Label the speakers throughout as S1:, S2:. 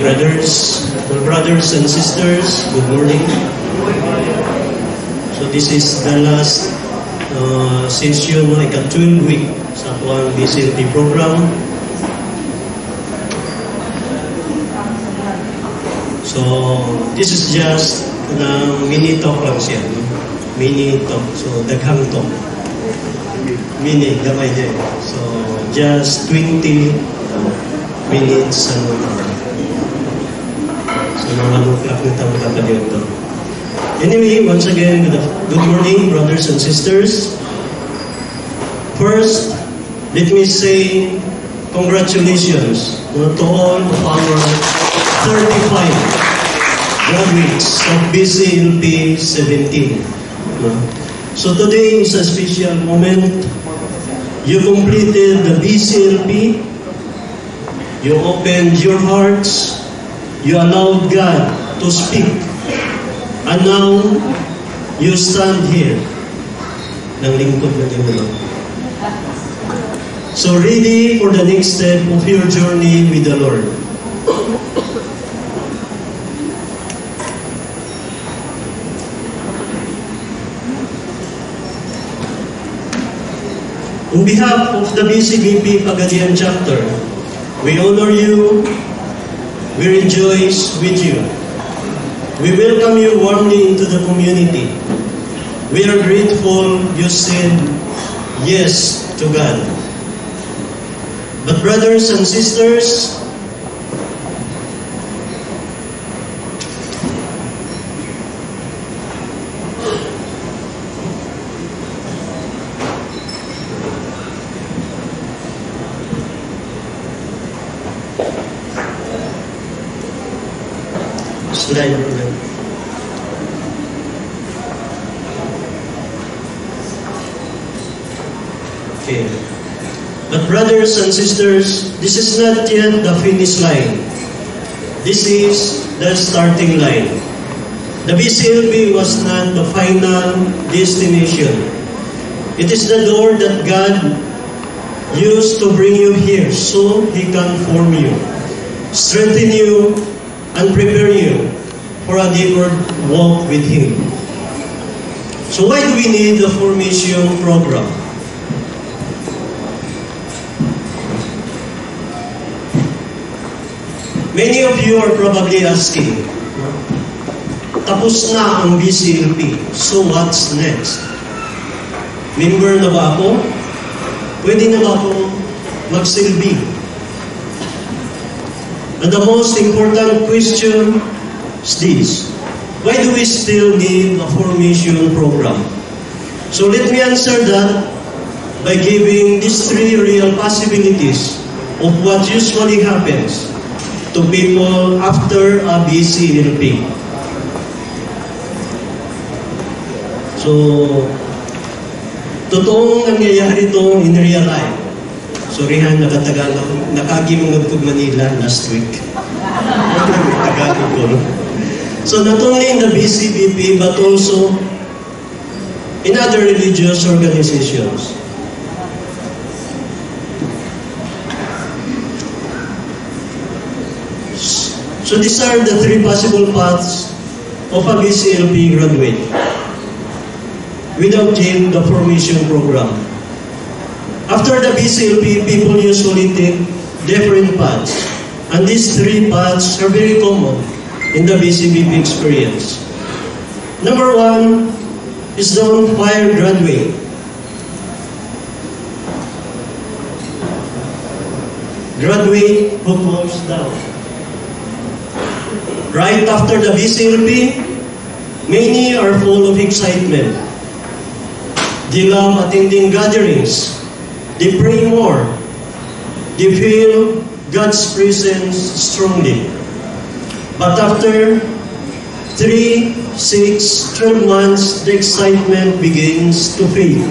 S1: Brothers and sisters, good morning. So this is the last session, ika-12 week sa ating BCLP program. So this is just mini talk lang siya. Mini talk. So daghang talk. Mini, gamay din. So just 20 minutes and 1 hour. Anyway, once again, good morning, brothers and sisters. First, let me say congratulations to all of our 35 graduates of BCLP 17. So today is a special moment. You completed the BCLP. You opened your hearts. You allowed God to speak. And now, you stand here. Nang lingkod na niyo. So ready for the next step of your journey with the Lord. On behalf of the BCBP Pagadian chapter, we honor you. We rejoice with you. We welcome you warmly into the community. We are grateful you said yes to God. But brothers and sisters, slide. Okay. But brothers and sisters, this is not yet the finish line. This is the starting line. The BCLP was not the final destination. It is the door that God used to bring you here so He can form you, strengthen you, and prepare you for a deeper walk with Him. So why do we need a formation program? Many of you are probably asking, tapos na ang BCLP, so what's next? Member na ba ako? Pwede na ba ako magsilbi? And the most important question is this: why do we still need a formation program? So let me answer that by giving these 3 real possibilities of what usually happens to people after a BCLP. So, totoong nangyayari ito in real life. Sorryhan, nakagimungod ko Manila last week. Tagalog ko. So not only in the BCBP but also in other religious organizations. So these are the 3 possible paths of a BCLP graduate without the formation program. After the BCLP, people usually take different paths. And these 3 paths are very common in the BCBP experience. Number 1 is the on-fire graduate. Graduate who falls down. Right after the BCLP, many are full of excitement. They love attending gatherings. They pray more. They feel God's presence strongly. But after 3, 6, 12 months, the excitement begins to fade.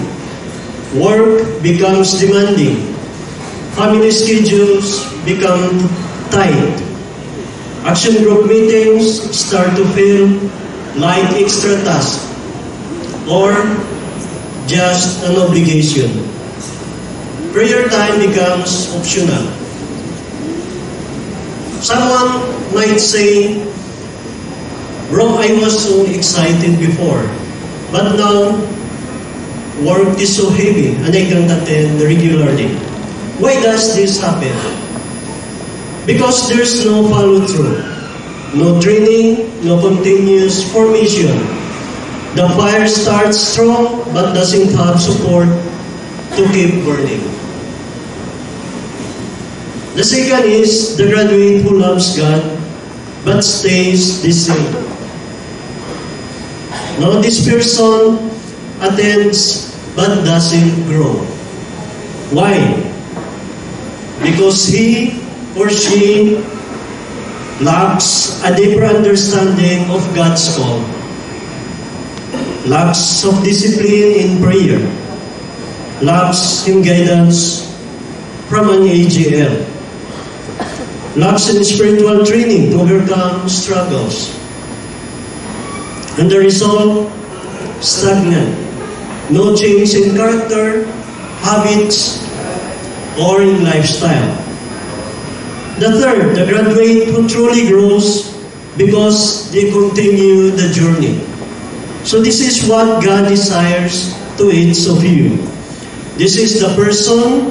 S1: Work becomes demanding. Family schedules become tight. Action group meetings start to feel like extra tasks or just an obligation. Prayer time becomes optional. Someone might say, bro, I was so excited before, but now work is so heavy and I can't attend regularly. Why does this happen? Because there's no follow-through, no training, no continuous formation. The fire starts strong but doesn't have support to keep burning. The second is the graduate who loves God but stays the same. Now this person attends but doesn't grow. Why? Because he or she lacks a deeper understanding of God's call, lacks of discipline in prayer, lacks in guidance from an AGL, lacks in spiritual training to overcome struggles. And the result, stagnant, no change in character, habits, or in lifestyle. The third, the graduate who truly grows because they continue the journey. So this is what God desires to each of you. This is the person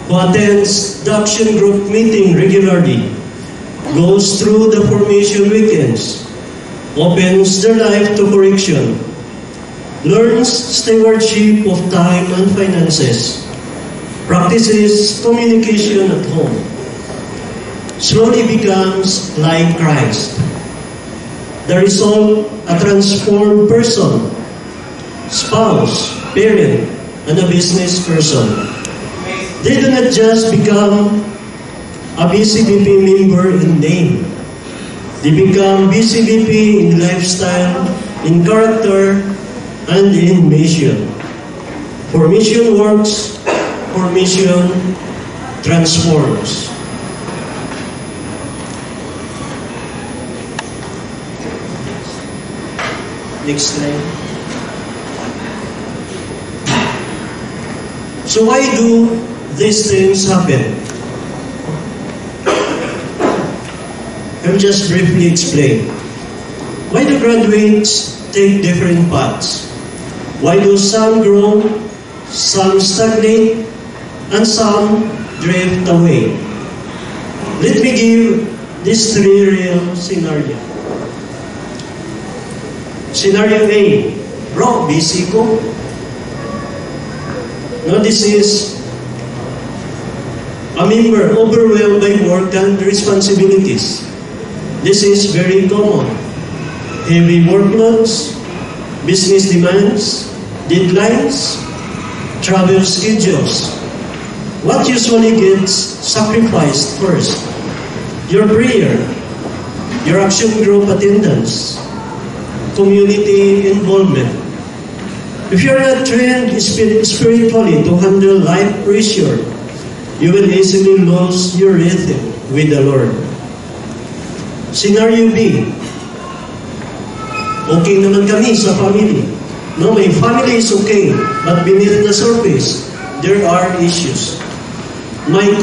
S1: who attends the action group meeting regularly, goes through the formation weekends, opens their life to correction, learns stewardship of time and finances, practices communication at home, slowly becomes like Christ. The result, a transformed person, spouse, parent, and a business person. They do not just become a BCBP member in name. They become BCBP in lifestyle, in character, and in mission. For mission works, for mission transforms. Next slide. So why do these things happen? I'll just briefly explain. Why do graduates take different paths? Why do some grow, some stagnate, and some drift away? Let me give these three real scenarios. Scenario A, bro, busy ko. No, this is a member overwhelmed by work and responsibilities. This is very common. Heavy workloads, business demands, deadlines, travel schedules. What usually gets sacrificed first? Your prayer, your action group attendance, community involvement. If you're not trained spiritually to handle life pressure, you will easily lose your rhythm with the Lord. Scenario B, okay naman kami sa family. No, my family is okay, but beneath the surface, there are issues. Many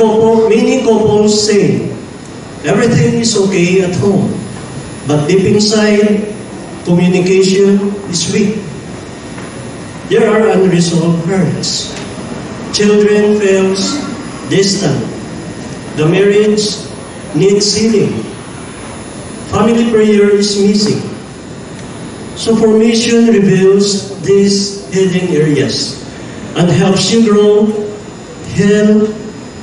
S1: couples say, everything is okay at home, but deep inside, communication is weak. There are unresolved hurts. Children feels distant. The marriage needs healing. Family prayer is missing. So formation reveals these hidden areas and helps you grow, heal,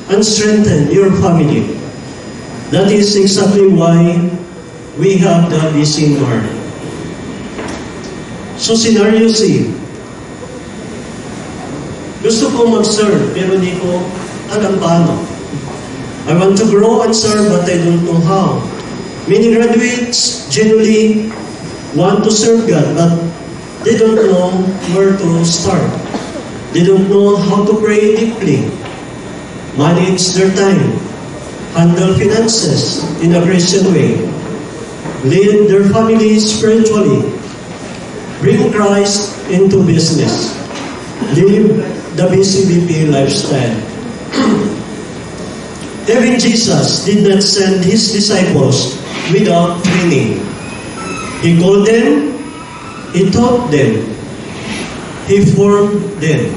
S1: and strengthen your family. That is exactly why we have the BC Mark. So scenario C, gusto ko mag-serve pero di ko alam paano. I want to grow and serve but I don't know how. Many graduates genuinely want to serve God but they don't know where to start. They don't know how to pray deeply, manage their time, handle finances in a Christian way, lead their families spiritually, bring Christ into business, live the BCBP lifestyle. Even Jesus did not send his disciples without training. He called them, he taught them, he formed them.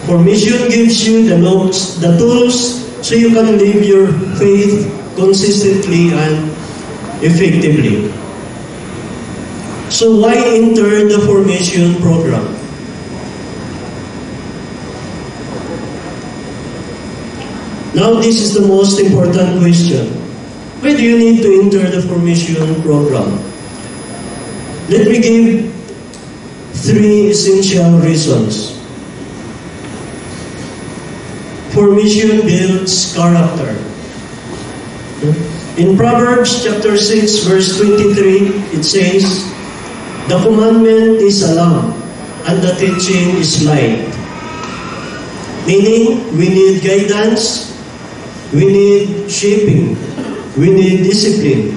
S1: Formation gives you the notes, the tools, so you can live your faith consistently and effectively. So why enter the formation program? Now this is the most important question. Why do you need to enter the formation program? Let me give 3 essential reasons. Formation builds character. In Proverbs chapter 6 verse 23, it says, "The commandment is a lamp, and the teaching is light." Meaning, we need guidance, we need shaping, we need discipline.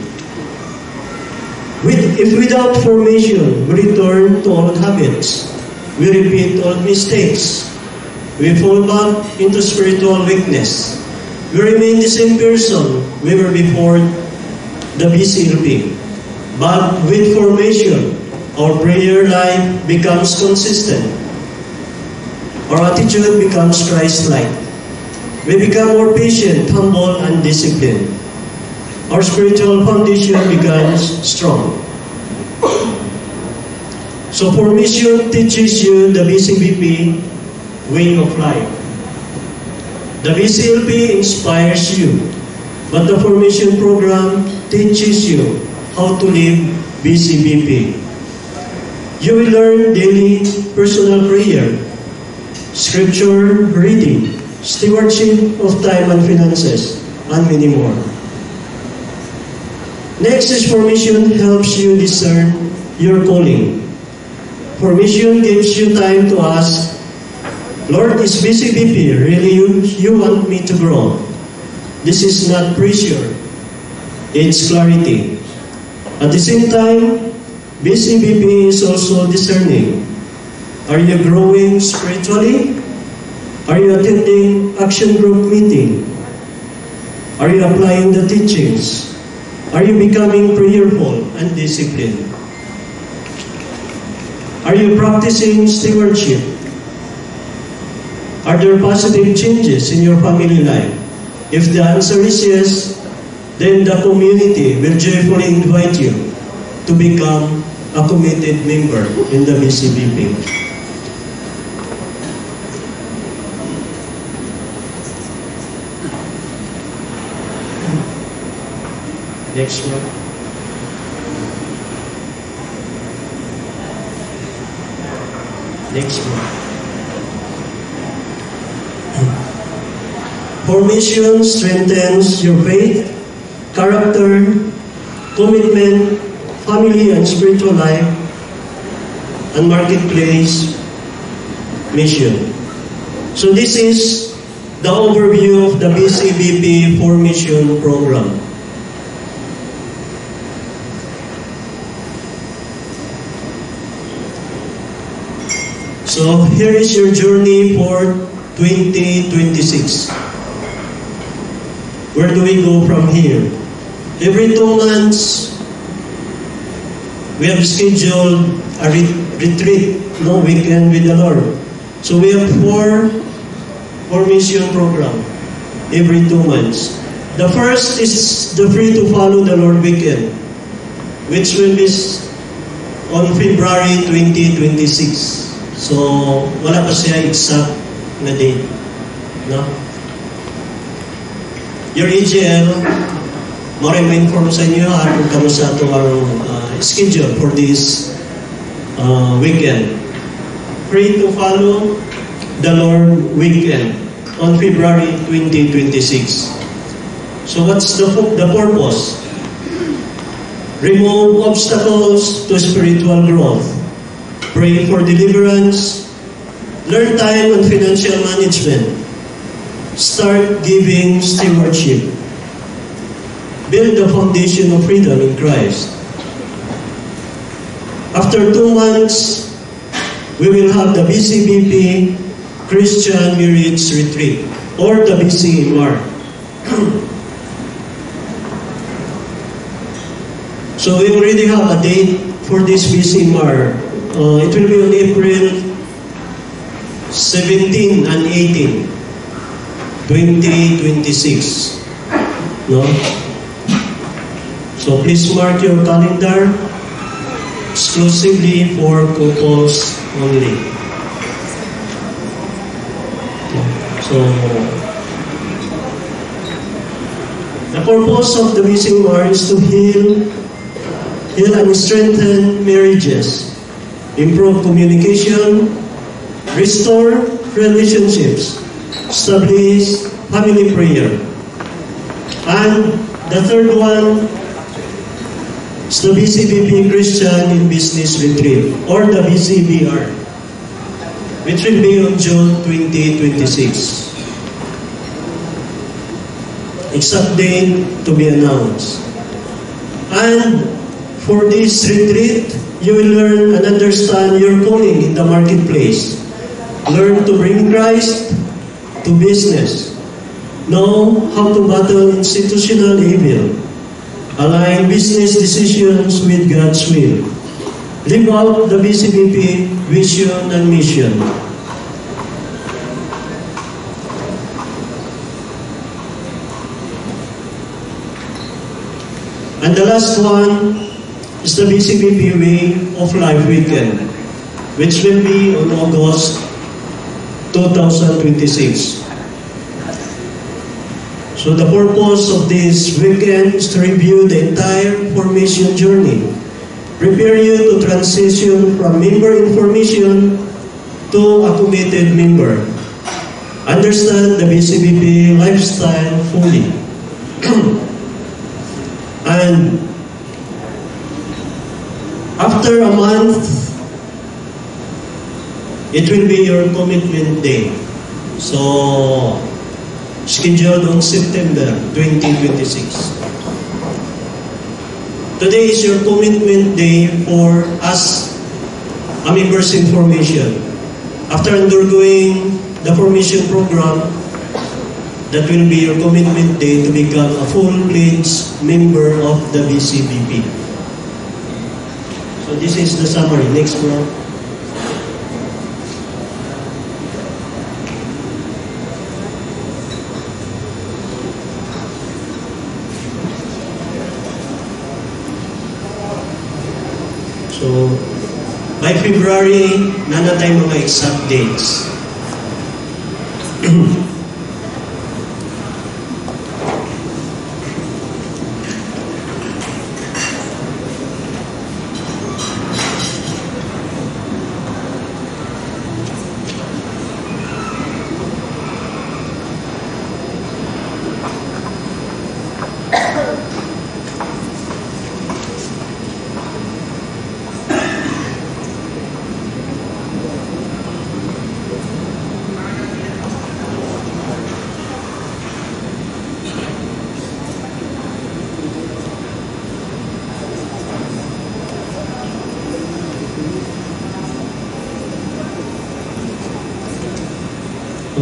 S1: If without formation, we return to old habits, we repeat old mistakes, we fall back into spiritual weakness, we remain the same person we were before the BCLP. But with formation, our prayer life becomes consistent. Our attitude becomes Christ-like. We become more patient, humble, and disciplined. Our spiritual foundation becomes strong. So formation teaches you the BCBP way of life. The BCLP inspires you, but the formation program teaches you how to live BCBP. You will learn daily personal prayer, scripture reading, stewardship of time and finances, and many more. Next is formation helps you discern your calling. Formation gives you time to ask, "Lord, is BCBP really you want me to grow?" This is not pressure, it's clarity. At the same time, BCBP is also discerning. Are you growing spiritually? Are you attending action group meeting? Are you applying the teachings? Are you becoming prayerful and disciplined? Are you practicing stewardship? Are there positive changes in your family life? If the answer is yes, then the community will joyfully invite you to become a committed member in the BCBP. Next one. Next one. Formation strengthens your faith, character, commitment, family and spiritual life, and marketplace mission. So this is the overview of the BCBP formation program. So here is your journey for 2026. Where do we go from here? Every 2 months, we have scheduled a retreat, weekend with the Lord. So we have 4 formation program every 2 months. The first is the Free to Follow the Lord weekend, which will be on February 2026. So, wala pa siya exact na date. No? Your AGL, maraming ma-inform sa inyo kung kamusta ito ang schedule for this weekend. Free to Follow the Lord weekend on February 2026. So what's the purpose? Remove obstacles to spiritual growth. Pray for deliverance. Learn time and financial management. Start giving stewardship. Build the foundation of freedom in Christ. After 2 months, we will have the BCBP Christian Marriage Retreat. or the BCMR. So we already have a date for this BCMR. It will be on April 17 and 18, 2026. No? So please mark your calendar, exclusively for couples only. So the purpose of the BCMR is to heal and strengthen marriages, improve communication, restore relationships, establish family prayer. And the third one is the BCBP Christian in Business Retreat, or the BCBR, which will be on June 2026. Exact date to be announced. And for this retreat, you will learn and understand your calling in the marketplace. Learn to bring Christ to business. Know how to battle institutional evil. Align business decisions with God's will. Live out the BCBP vision and mission. And the last one is the BCBP Way of Life Weekend, which will be on August 2026. So the purpose of this weekend is to review the entire formation journey, prepare you to transition from member information to a committed member, understand the BCBP lifestyle fully, and after a month, it will be your commitment day. So, scheduled on September 2026. Today is your commitment day for us, a members information. After undergoing the formation program, that will be your commitment day to become a full-fledged member of the BCBP. So this is the summary. Next bro. So, by February, nana tayo mga exact dates.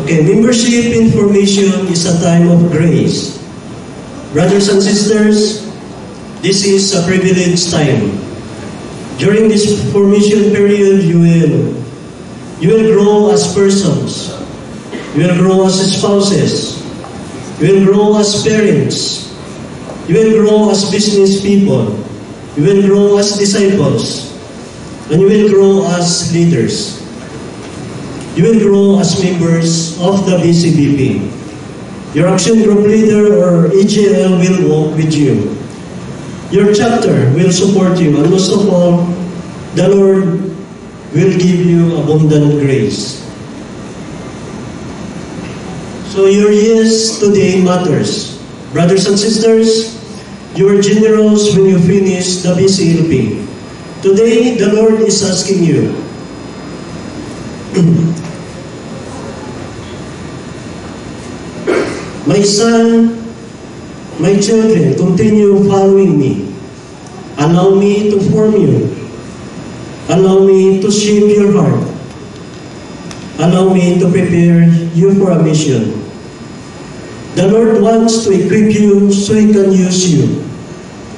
S1: Okay, membership information is a time of grace. Brothers and sisters, this is a privileged time. During this formation period, you will grow as persons. You will grow as spouses. You will grow as parents. You will grow as business people. You will grow as disciples. And you will grow as leaders. You will grow as members of the BCBP. Your action group leader or AGL will walk with you. Your chapter will support you, and most of all, the Lord will give you abundant grace. So your yes today matters. Brothers and sisters, you are generous when you finish the BCLP. Today, the Lord is asking you, my son, my children, continue following me. Allow me to form you. Allow me to shape your heart. Allow me to prepare you for a mission. The Lord wants to equip you so He can use you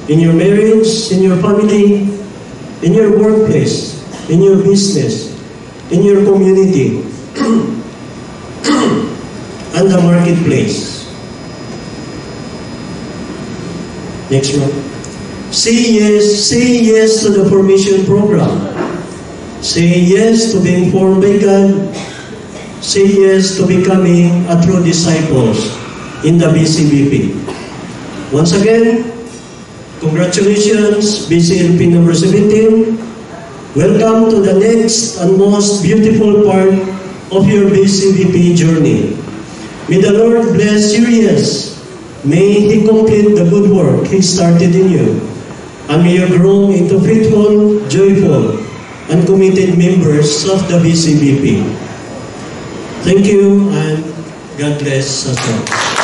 S1: in your marriage, in your family, in your workplace, in your business, in your community, and the marketplace. Next one. Say yes to the formation program. Say yes to being formed by God. Say yes to becoming a true disciples in the BCBP. Once again, congratulations, BCLP number 17. Welcome to the next and most beautiful part of your BCBP journey. May the Lord bless your yes. May He complete the good work He started in you. And may you grow into faithful, joyful, and committed members of the BCBP. Thank you, and God bless us all.